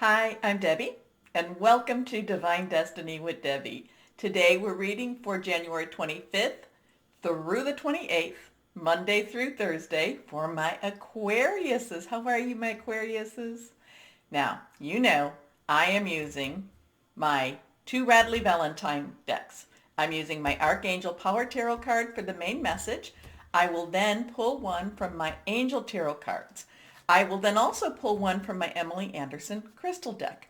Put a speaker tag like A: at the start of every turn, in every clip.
A: Hi, I'm Debbie, and welcome to Divine Destiny with Debbie. Today we're reading for January 25th through the 28th, Monday through Thursday, for my Aquariuses. How are you, my Aquariuses? Now, you know I am using my two Radley Valentine decks. I'm using my Archangel Power Tarot card for the main message. I will then pull one from my Angel Tarot cards. I will then also pull one from my Emily Anderson crystal deck.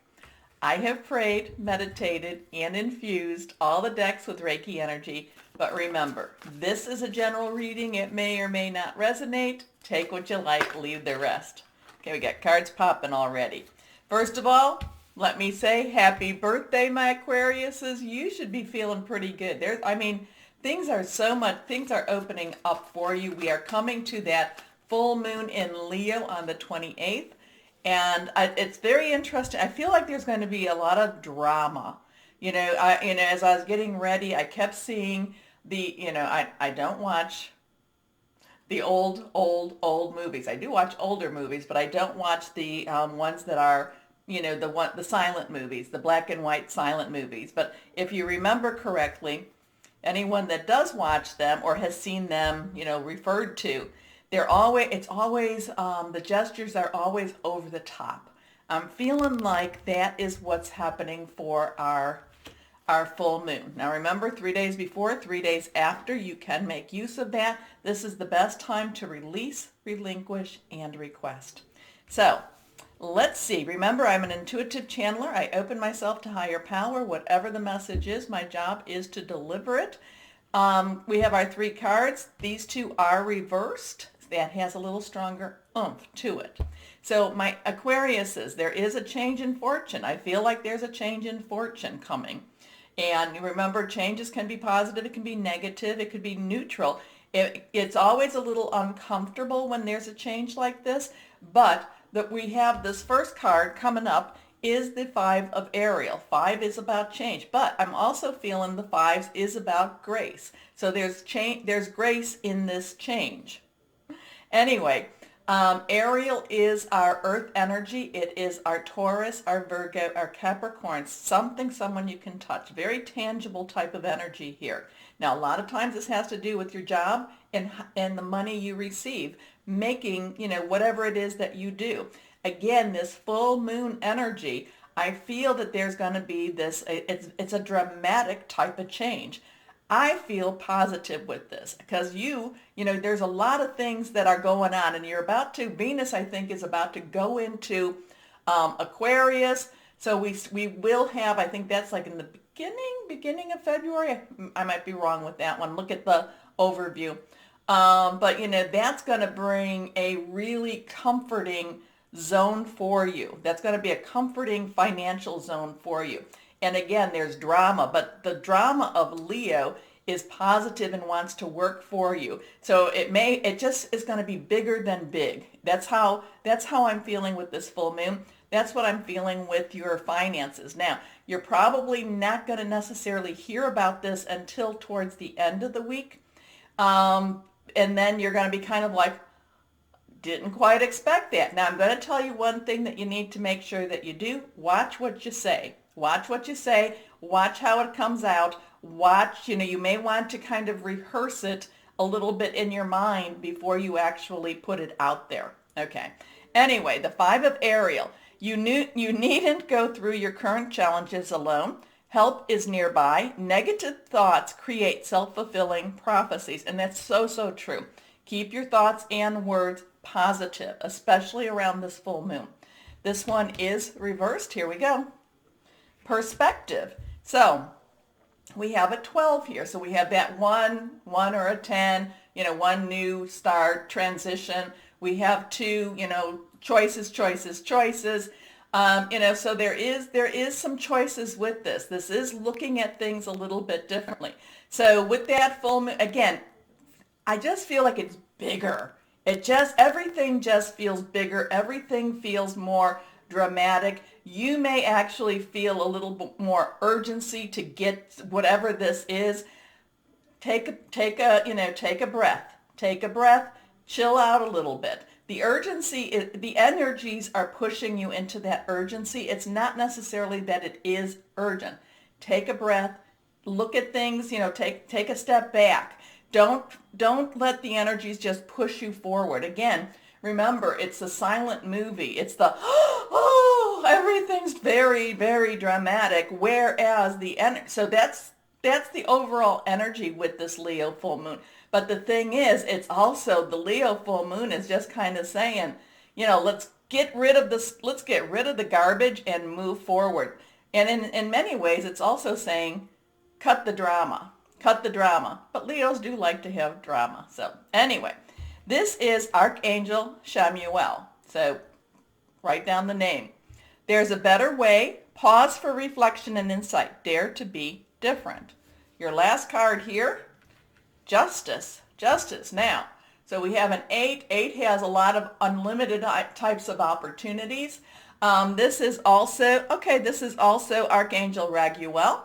A: I have prayed, meditated, and infused all the decks with Reiki energy, but remember, this is a general reading. It may or may not resonate. Take what you like, leave the rest. Okay, we got cards popping already. First of all, let me say happy birthday, my Aquariuses. You should be feeling pretty good. Things are opening up for you. We are coming to that full moon in Leo on the 28th. And it's very interesting. I feel like there's going to be a lot of drama. As I was getting ready, I kept seeing I don't watch the old movies. I do watch older movies, but I don't watch the ones that are, the silent movies, the black and white silent movies. But if you remember correctly, anyone that does watch them or has seen them, referred to, the gestures are always over the top. I'm feeling like that is what's happening for our full moon. Now remember, 3 days before, 3 days after, you can make use of that. This is the best time to release, relinquish, and request. So let's see. Remember, I'm an intuitive channeler. I open myself to higher power. Whatever the message is, my job is to deliver it. We have our three cards. These two are reversed. That has a little stronger oomph to it. So my Aquariuses, there is a change in fortune. I feel like there's a change in fortune coming. And remember, changes can be positive, it can be negative, it could be neutral. It's always a little uncomfortable when there's a change like this, but that we have this first card coming up is the Five of Ariel. Five is about change, but I'm also feeling the fives is about grace. So there's grace in this change. Anyway, Ariel is our earth energy. It is our Taurus, our Virgo, our Capricorn, someone you can touch. Very tangible type of energy here. Now, a lot of times this has to do with your job and the money you receive, making, whatever it is that you do. Again, this full moon energy, I feel that there's going to be this, it's a dramatic type of change. I feel positive with this because there's a lot of things that are going on, and Venus, I think, is about to go into Aquarius. So we will have, I think that's like in the beginning of February. I might be wrong with that one. Look at the overview. But that's going to bring a really comforting zone for you. That's going to be a comforting financial zone for you. And again, there's drama, but the drama of Leo is positive and wants to work for you. So it just is going to be bigger than big. That's how I'm feeling with this full moon. That's what I'm feeling with your finances. Now, you're probably not going to necessarily hear about this until towards the end of the week. And then you're going to be kind of like, didn't quite expect that. Now, I'm going to tell you one thing that you need to make sure that you do. Watch what you say. Watch what you say. Watch how it comes out. Watch, you may want to kind of rehearse it a little bit in your mind before you actually put it out there. Okay. Anyway, the Five of Ariel. You needn't go through your current challenges alone. Help is nearby. Negative thoughts create self-fulfilling prophecies, and that's so, so true. Keep your thoughts and words positive, especially around this full moon. This one is reversed. Here we go. Perspective. So we have a 12 here. So we have that one or a 10, one new start, transition. We have two, choices. So there is some choices with this. This is looking at things a little bit differently. So with that full moon, again, I just feel like it's bigger. Everything just feels bigger. Everything feels more dramatic. You may actually feel a little bit more urgency to get whatever this is. Take a breath. Chill out a little bit. The urgency, the energies are pushing you into that urgency. It's not necessarily that it is urgent. Take a breath, look at things, take a step back. Don't let the energies just push you forward. Again, remember, it's a silent movie. It's the, oh, everything's very, very dramatic, whereas so that's the overall energy with this Leo full moon. But the thing is, it's also, the Leo full moon is just kind of saying, let's get rid of the garbage and move forward. And in many ways, it's also saying, cut the drama. But Leos do like to have drama. So anyway, this is Archangel Chamuel. So write down the name. There's a better way. Pause for reflection and insight. Dare to be different. Your last card here, Justice. Now, so we have an 8. 8 has a lot of unlimited types of opportunities. This is also Archangel Raguel.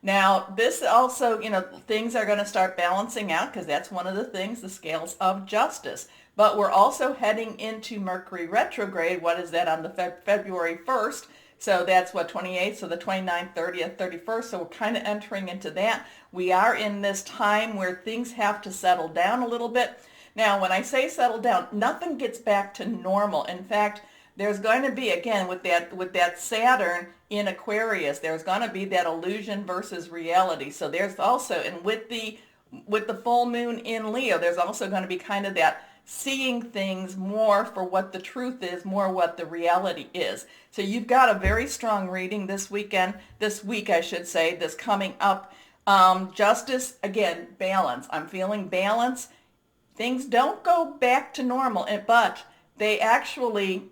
A: Now, this also, things are going to start balancing out because that's one of the things, the scales of justice. But we're also heading into Mercury Retrograde. What is that on the February 1st? So that's 28th, so the 29th, 30th, 31st. So we're kind of entering into that. We are in this time where things have to settle down a little bit. Now, when I say settle down, nothing gets back to normal. In fact, there's going to be, again, with that Saturn in Aquarius, there's going to be that illusion versus reality. So there's also, and with the full moon in Leo, there's also going to be kind of that seeing things more for what the truth is, more what the reality is. So you've got a very strong reading this week, I should say, this coming up. Justice, again, balance. I'm feeling balance. Things don't go back to normal, but they actually,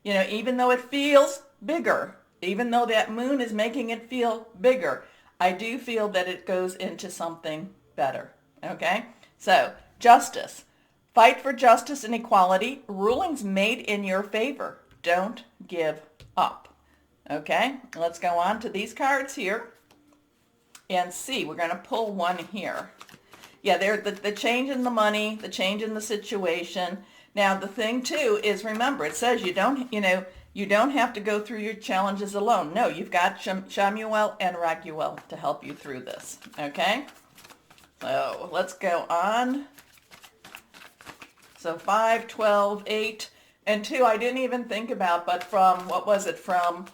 A: even though it feels bigger, even though that moon is making it feel bigger, I do feel that it goes into something better. Okay? So, justice. Fight for justice and equality. Rulings made in your favor. Don't give up. Okay? Let's go on to these cards here and see. We're going to pull one here. Yeah, the change in the money, the change in the situation. Now, the thing, too, is remember, it says you don't have to go through your challenges alone. No, you've got Chamuel and Raguel to help you through this. Okay? So, let's go on. So 5, 12, 8, and 2 I didn't even think about, but from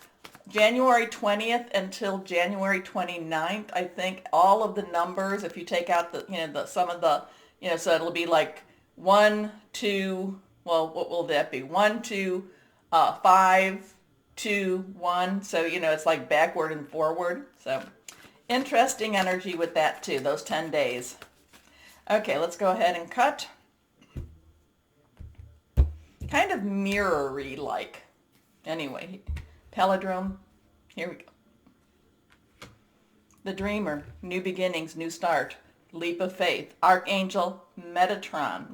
A: January 20th until January 29th, I think all of the numbers, if you take out some of the, so it'll be like 1, 2, well, what will that be? 1, 2, 5, 2, 1. So, it's like backward and forward. So interesting energy with that too, those 10 days. Okay, let's go ahead and cut. Kind of mirror-y like. Anyway, Palindrome, here we go. The Dreamer, new beginnings, new start, leap of faith. Archangel Metatron.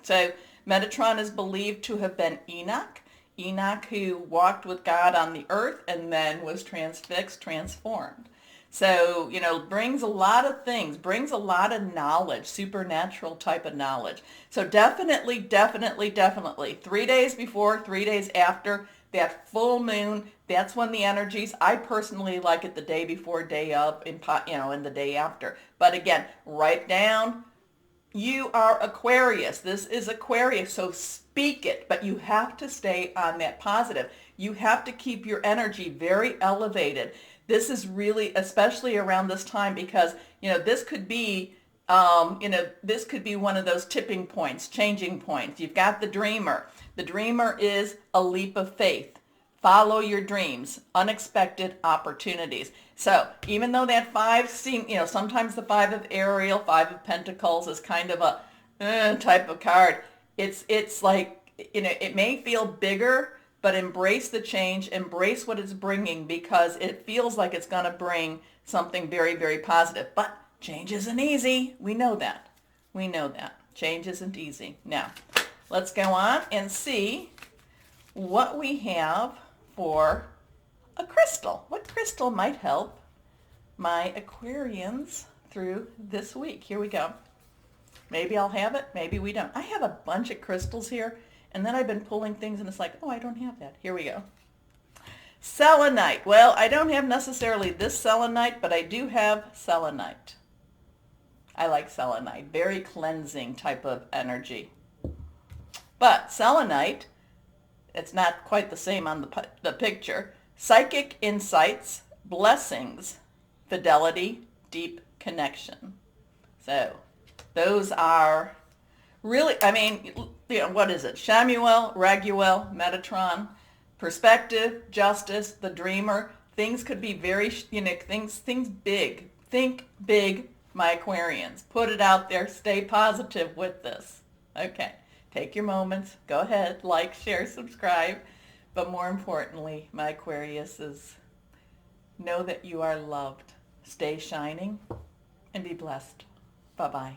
A: So Metatron is believed to have been Enoch. Enoch who walked with God on the earth and then was transformed. So, brings a lot of things, brings a lot of knowledge, supernatural type of knowledge. So definitely, 3 days before, 3 days after that full moon, that's when the energies, I personally like it the day before, day of, and the day after. But again, write down, you are Aquarius. This is Aquarius, so speak it, but you have to stay on that positive. You have to keep your energy very elevated. This is really, especially around this time, because, this could be, this could be one of those tipping points, changing points. You've got the Dreamer. The Dreamer is a leap of faith. Follow your dreams, unexpected opportunities. So even though that 5 sometimes the 5 of Ariel, 5 of Pentacles is kind of a type of card. It's like, it may feel bigger, but embrace the change, embrace what it's bringing, because it feels like it's going to bring something very, very positive. But change isn't easy. We know that. Change isn't easy. Now, let's go on and see what we have for a crystal. What crystal might help my Aquarians through this week? Here we go. Maybe I'll have it, maybe we don't. I have a bunch of crystals here, And then I've been pulling things and it's like, oh, I don't have that. Here we go. Selenite. Well, I don't have necessarily this selenite, but I do have selenite. I like selenite. Very cleansing type of energy. But selenite, it's not quite the same on the picture. Psychic insights, blessings, fidelity, deep connection. So those are really, I mean, what is it? Shamuel, Raguel, Metatron, perspective, justice, the dreamer. Things could be very, things big. Think big, my Aquarians. Put it out there. Stay positive with this. Okay. Take your moments. Go ahead. Like, share, subscribe. But more importantly, my Aquariuses, know that you are loved. Stay shining and be blessed. Bye-bye.